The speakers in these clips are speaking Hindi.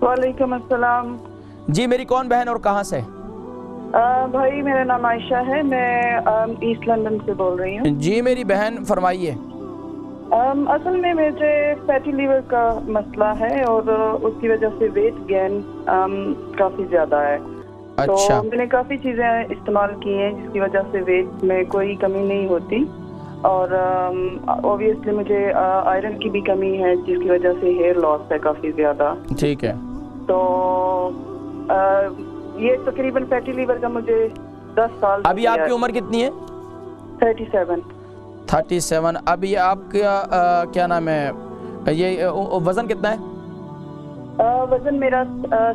वालेकुम अस्सलाम। जी, मेरी कौन बहन और कहाँ से? भाई मेरा नाम आयशा है, मैं ईस्ट लंदन से बोल रही हूँ। जी मेरी बहन, फरमाइए। असल में मुझे फैटी लीवर का मसला है और उसकी वजह से वेट गेन काफ़ी ज़्यादा है। अच्छा। तो मैंने काफ़ी चीज़ें इस्तेमाल की हैं जिसकी वजह से वेट में कोई कमी नहीं होती, और ऑब्वियसली मुझे आयरन की भी कमी है जिसकी वजह से हेयर लॉस है काफ़ी ज़्यादा। ठीक है। तो ये तकरीबन फैटी लीवर का मुझे 10 साल। अभी आपकी उम्र कितनी है? 37। 37। अभी आपका क्या नाम है, ये वज़न कितना है? वजन मेरा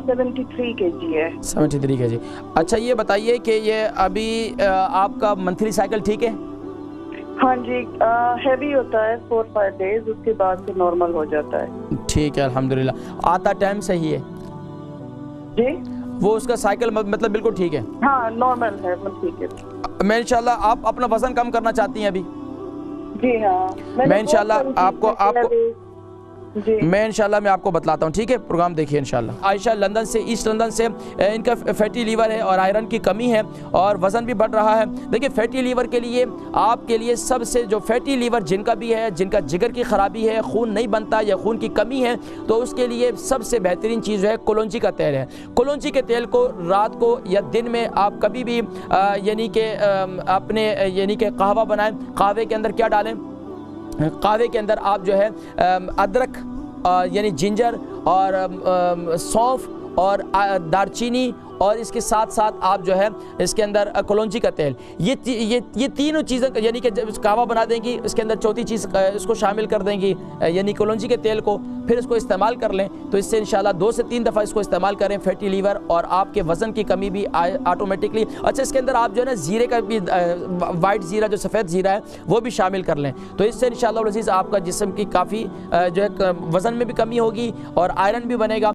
73 kg है। 73 kg। अच्छा, ये बताइए कि ये अभी आपका मंथली साइकिल ठीक है? हाँ जी, हैवी होता है 4-5 डेज, उसके बाद से नॉर्मल हो जाता है। ठीक है, अल्हम्दुलिल्लाह। आता टाइम सही है? जी वो उसका साइकिल मतलब बिल्कुल ठीक है? हाँ, नॉर्मल है, मतलब ठीक है। मैं इंशाल्लाह, आप अपना वज़न कम करना चाहती हैं अभी? जी हाँ, मैं इंशाल्लाह मैं आपको बतलाता हूँ, ठीक है? प्रोग्राम देखिए इंशाल्लाह। आयशा लंदन से, ईस्ट लंदन से, इनका फैटी लीवर है और आयरन की कमी है और वज़न भी बढ़ रहा है। देखिए, फैटी लीवर के लिए आपके लिए सबसे, जो फैटी लीवर जिनका भी है, जिनका जिगर की ख़राबी है, खून नहीं बनता या खून की कमी है, तो उसके लिए सबसे बेहतरीन चीज़ है कलौंजी का तेल है। कलौंजी के तेल को रात को या दिन में आप कभी भी यानी कि अपने यानी कि कहवा बनाएं। कहवे के अंदर क्या डालें? कहवे के अंदर आप जो है अदरक यानी जिंजर और सौंफ और दारचीनी, और इसके साथ साथ आप जो है इसके अंदर कलौंजी का तेल, ये तीनों चीज़ें यानी कि जब कहवा बना देंगी, इसके अंदर चौथी चीज़ इसको शामिल कर देंगी यानी कलौंजी के तेल को, फिर इसको इस्तेमाल कर लें तो इससे इंशाल्लाह 2 से 3 दफ़ा इसको इस्तेमाल करें, फैटी लीवर और आपके वज़न की कमी भी ऑटोमेटिकली। अच्छा, इसके अंदर आप जो है ना ज़ीरे का भी, वाइट ज़ीरा जो सफ़ेद ज़ीरा है वो भी शामिल कर लें, तो इससे इंशाल्लाह अज़ीज़ आपका जिस्म की काफ़ी जो है वज़न में भी कमी होगी और आयरन भी बनेगा।